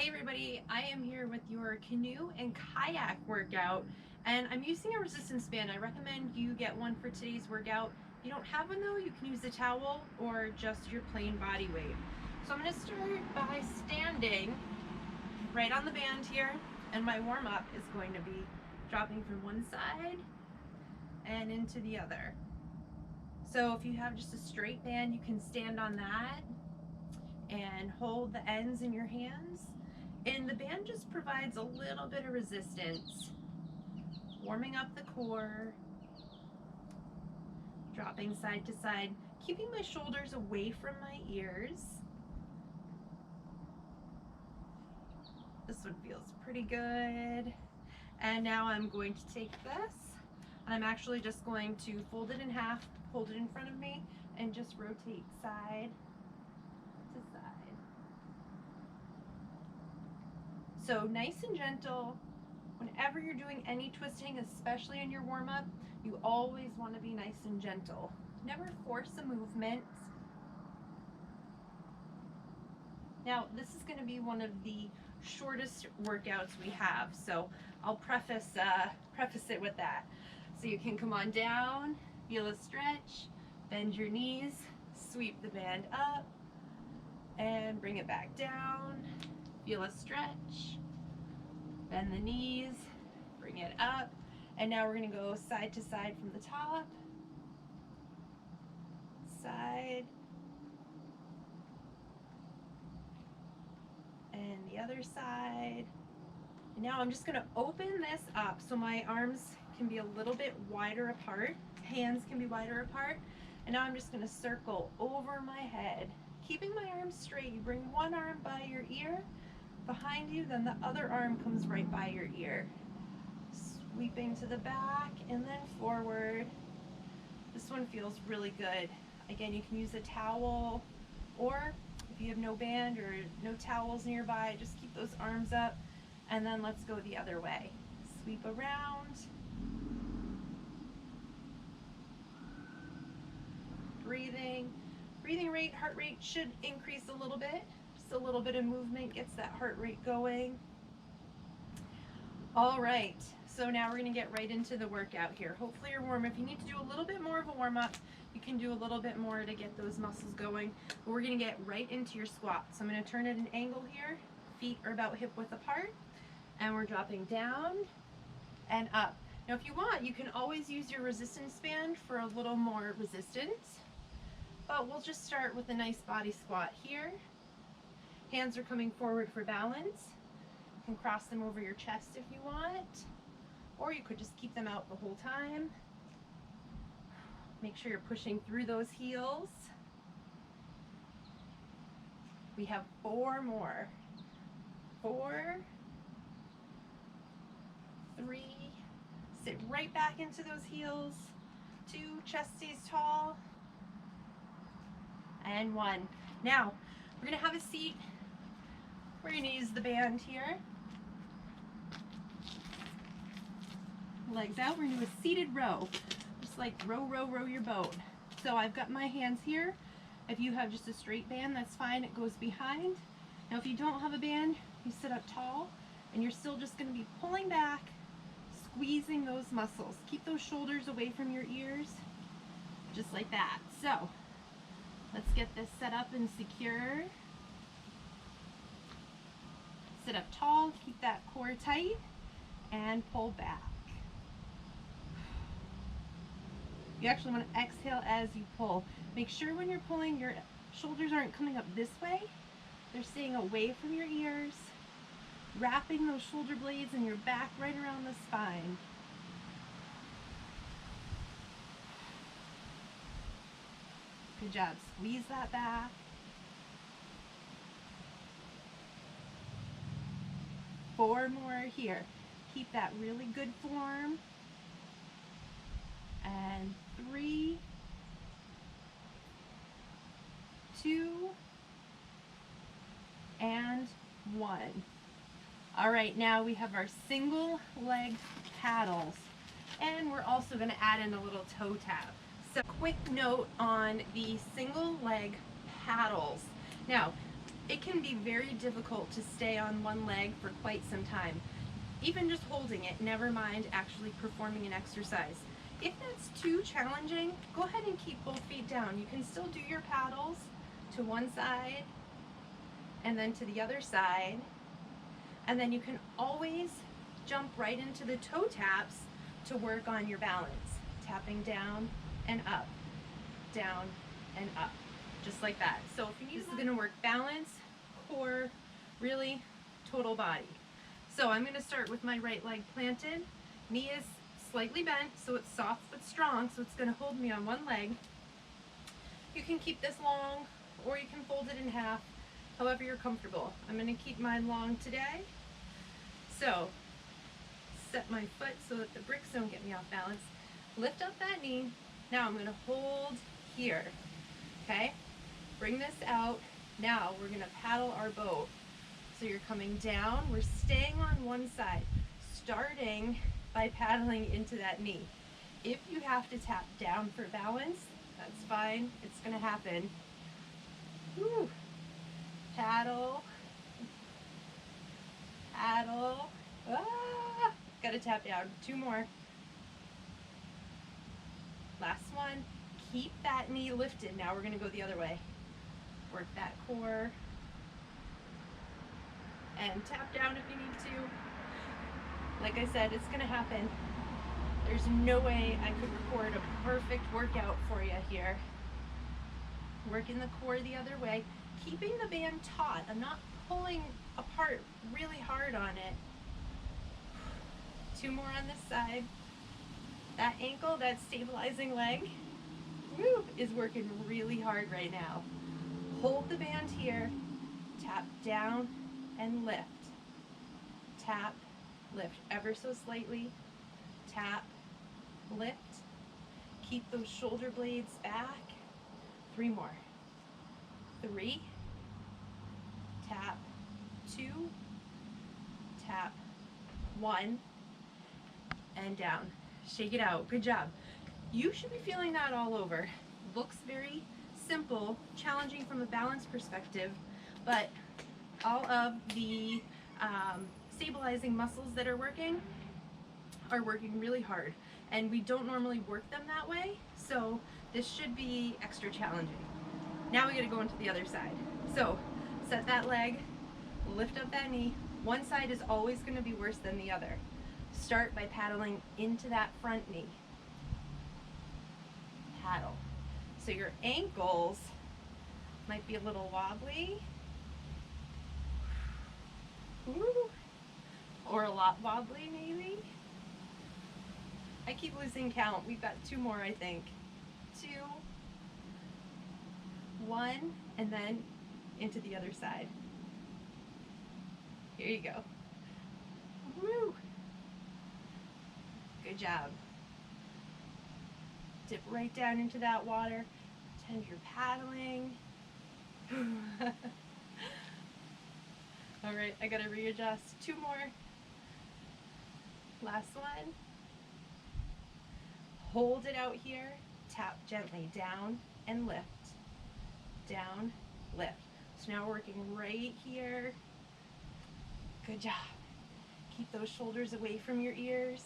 Hey everybody, I am here with your canoe and kayak workout, and I'm using a resistance band. I recommend you get one for today's workout. If you don't have one though, you can use a towel or just your plain body weight. So I'm going to start by standing right on the band here, and my warm-up is going to be dropping from one side and into the other. So if you have just a straight band, you can stand on that and hold the ends in your hands. And the band just provides a little bit of resistance, warming up the core, dropping side to side, keeping my shoulders away from my ears. This one feels pretty good. And now I'm going to take this, and I'm actually just going to fold it in half, hold it in front of me, and just rotate side to side. So nice and gentle. Whenever you're doing any twisting, especially in your warm-up, you always want to be nice and gentle. Never force a movement. Now, this is going to be one of the shortest workouts we have, so I'll preface it with that. So you can come on down, feel a stretch, bend your knees, sweep the band up, and bring it back down. Feel a stretch, bend the knees, bring it up, and now we're going to go side to side from the top, side, and the other side. And now I'm just going to open this up so my arms can be a little bit wider apart, hands can be wider apart, and now I'm just going to circle over my head, keeping my arms straight. You bring one arm by your ear, behind you, then the other arm comes right by your ear. Sweeping to the back and then forward. This one feels really good. Again, you can use a towel, or if you have no band or no towels nearby, just keep those arms up, and then let's go the other way. Sweep around. Breathing. Breathing rate, heart rate should increase a little bit. Just a little bit of movement gets that heart rate going. All right, so now we're going to get right into the workout here. Hopefully you're warm. If you need to do a little bit more of a warm-up, you can do a little bit more to get those muscles going. But we're going to get right into your squat. So I'm going to turn at an angle here. Feet are about hip width apart. And we're dropping down and up. Now if you want, you can always use your resistance band for a little more resistance. But we'll just start with a nice body squat here. Hands are coming forward for balance. You can cross them over your chest if you want, or you could just keep them out the whole time. Make sure you're pushing through those heels. We have 4 more. 4, 3, sit right back into those heels. 2, chest stays tall. And 1. Now, we're going to have a seat. We're going to use the band here. Legs out. We're going to do a seated row. Just like row, row, row your boat. So I've got my hands here. If you have just a straight band, that's fine. It goes behind. Now if you don't have a band, you sit up tall, and you're still just going to be pulling back, squeezing those muscles. Keep those shoulders away from your ears, just like that. So let's get this set up and secure. Sit up tall, keep that core tight, and pull back. You actually want to exhale as you pull. Make sure when you're pulling, your shoulders aren't coming up this way. They're staying away from your ears, wrapping those shoulder blades and your back right around the spine. Good job. Squeeze that back. 4 more here. Keep that really good form. And 3, 2, and 1. All right, now we have our single leg paddles, and we're also going to add in a little toe tap. So quick note on the single leg paddles. Now, it can be very difficult to stay on one leg for quite some time. Even just holding it, never mind actually performing an exercise. If that's too challenging, go ahead and keep both feet down. You can still do your paddles to one side and then to the other side. And then you can always jump right into the toe taps to work on your balance. Tapping down and up, down and up, just like that. So if you need, this is gonna work balance, core, really total body. So I'm gonna start with my right leg planted. Knee is slightly bent, so it's soft but strong, so it's gonna hold me on one leg. You can keep this long, or you can fold it in half, however you're comfortable. I'm gonna keep mine long today. So, set my foot so that the bricks don't get me off balance. Lift up that knee. Now I'm gonna hold here, okay? Bring this out. Now we're gonna paddle our boat. So you're coming down, we're staying on one side, starting by paddling into that knee. If you have to tap down for balance, that's fine, it's gonna happen. Woo. Paddle, paddle, ah, gotta tap down, 2 more. Last one, keep that knee lifted. Now we're gonna go the other way. Work that core, and tap down if you need to. Like I said, it's gonna happen. There's no way I could record a perfect workout for you here. Working the core the other way, keeping the band taut. I'm not pulling apart really hard on it. 2 more on this side. That ankle, that stabilizing leg, woo, is working really hard right now. Hold the band here, tap down and lift. Tap, lift ever so slightly. Tap, lift. Keep those shoulder blades back. 3 more. 3. Tap, 2. Tap, 1. And down. Shake it out. Good job. You should be feeling that all over. Looks very simple, challenging from a balance perspective, but all of the stabilizing muscles that are working really hard, and we don't normally work them that way, so this should be extra challenging. Now we got to go into the other side. So set that leg, lift up that knee. One side is always going to be worse than the other. Start by paddling into that front knee. Paddle. So your ankles might be a little wobbly. Ooh. Or a lot wobbly maybe. I keep losing count. We've got 2 more, I think. 2, 1, and then into the other side. Here you go. Woo! Good job. Dip right down into that water. Pretend you're paddling. All right, I gotta readjust. 2 more. Last one. Hold it out here. Tap gently down and lift. Down, lift. So now we're working right here. Good job. Keep those shoulders away from your ears.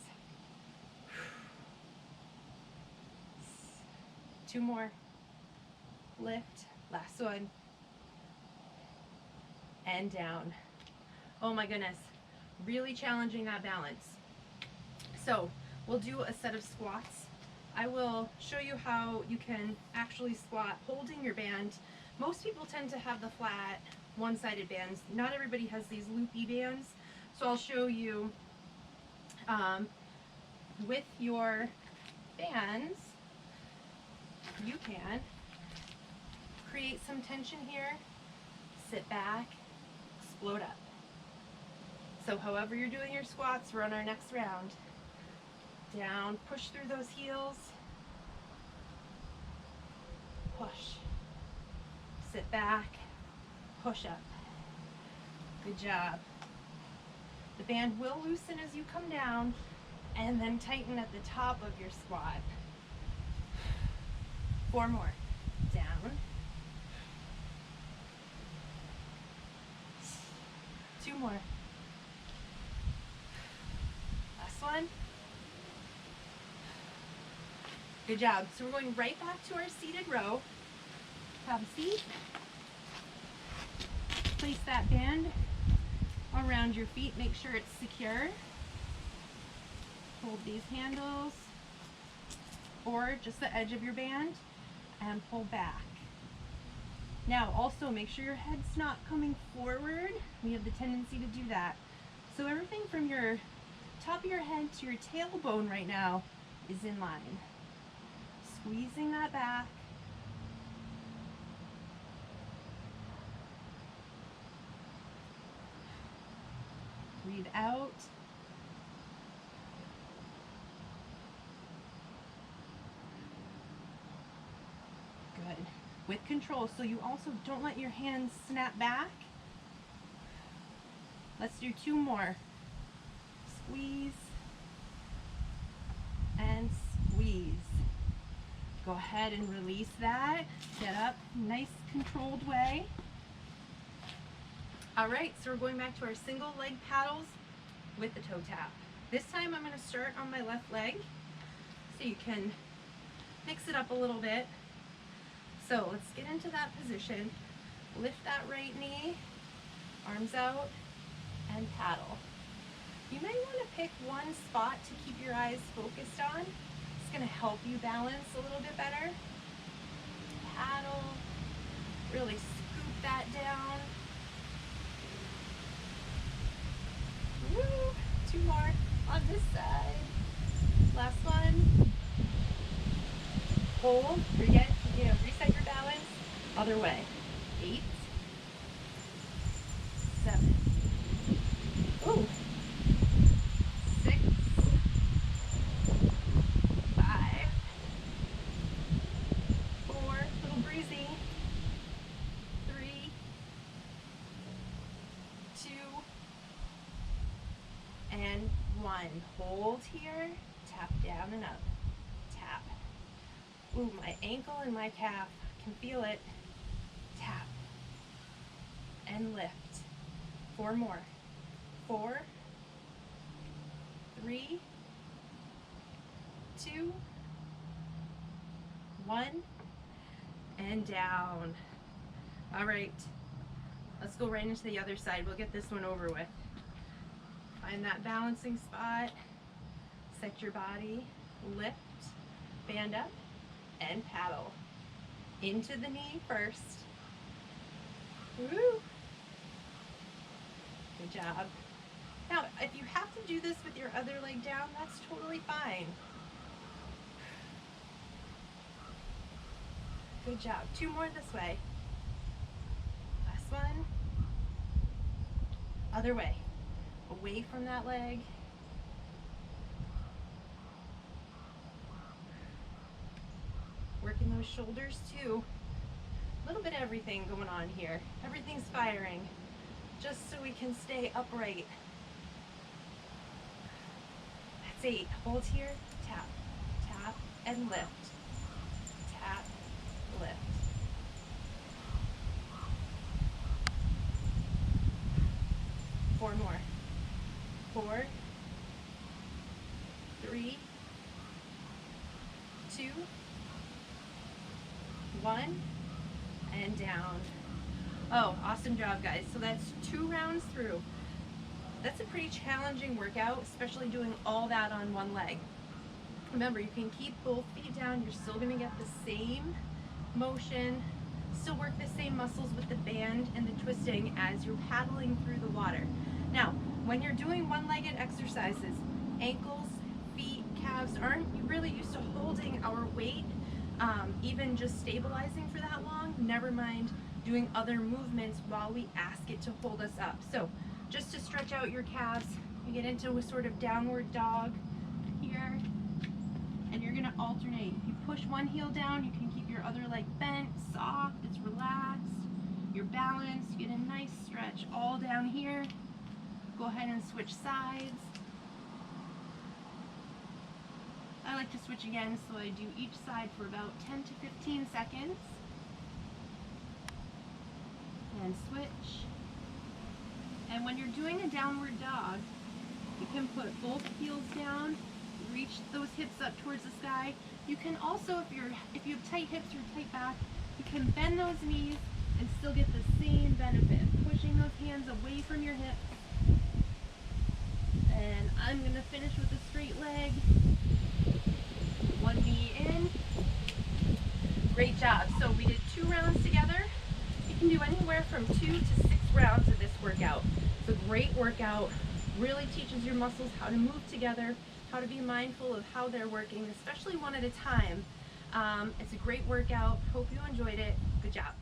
2 more. Lift. Last one. And down. Oh my goodness. Really challenging that balance. So we'll do a set of squats. I will show you how you can actually squat holding your band. Most people tend to have the flat one-sided bands. Not everybody has these loopy bands. So I'll show you with your bands, you can create some tension here, sit back, explode up. So however you're doing your squats, we're on our next round. Down, push through those heels, push, sit back, push up. Good job. The band will loosen as you come down and then tighten at the top of your squat. 4 more. Down. 2 more. Last one. Good job. So we're going right back to our seated row. Have a seat. Place that band around your feet. Make sure it's secure. Hold these handles or just the edge of your band and pull back. Now also make sure your head's not coming forward. We have the tendency to do that. So everything from your top of your head to your tailbone right now is in line. Squeezing that back. Breathe out. Good. With control, so you also don't let your hands snap back. Let's do 2 more. Squeeze and squeeze. Go ahead and release that. Get up, nice controlled way. All right, so we're going back to our single leg paddles with the toe tap. This time I'm going to start on my left leg so you can mix it up a little bit. So let's get into that position. Lift that right knee, arms out, and paddle. You may want to pick one spot to keep your eyes focused on. It's going to help you balance a little bit better. Paddle, really scoop that down. Woo! 2 more on this side. Last one. Hold. Forget, reset your balance. Other way. 8, 7. Ooh. 6, 5, 4. Little breezy. 3, 2. And 1. Hold here, tap down and up, tap. Ooh, my ankle and my calf, can feel it. Tap and lift. 4 more. 4, 3, 2, 1, and down. All right, let's go right into the other side. We'll get this one over with. Find that balancing spot, set your body, lift, band up, and paddle. Into the knee first. Woo! Good job. Now, if you have to do this with your other leg down, that's totally fine. Good job. 2 more this way. Last one. Other way. Away from that leg. Working those shoulders too. A little bit of everything going on here. Everything's firing, just so we can stay upright. That's 8. Hold here, tap, tap, and lift. Tap, lift. Four more. 4, 3, 2, 1, and down. Oh, awesome job, guys. So that's 2 rounds through. That's a pretty challenging workout, especially doing all that on one leg. Remember, you can keep both feet down. You're still going to get the same motion, still work the same muscles with the band and the twisting as you're paddling through the water. Now, when you're doing one-legged exercises, ankles, feet, calves aren't really used to holding our weight, even just stabilizing for that long, never mind doing other movements while we ask it to hold us up. So just to stretch out your calves, you get into a sort of downward dog here, and you're gonna alternate. You push one heel down, you can keep your other leg bent, soft, it's relaxed. You're balanced, you get a nice stretch all down here. Go ahead and switch sides. I like to switch again, so I do each side for about 10 to 15 seconds. And switch. And when you're doing a downward dog, you can put both heels down, reach those hips up towards the sky. You can also, if you have tight hips or tight back, you can bend those knees and still get the same benefit, pushing those hands away from your hips. And I'm going to finish with a straight leg. One knee in. Great job. So we did 2 rounds together. You can do anywhere from 2 to 6 rounds of this workout. It's a great workout. Really teaches your muscles how to move together, how to be mindful of how they're working, especially one at a time. It's a great workout. Hope you enjoyed it. Good job.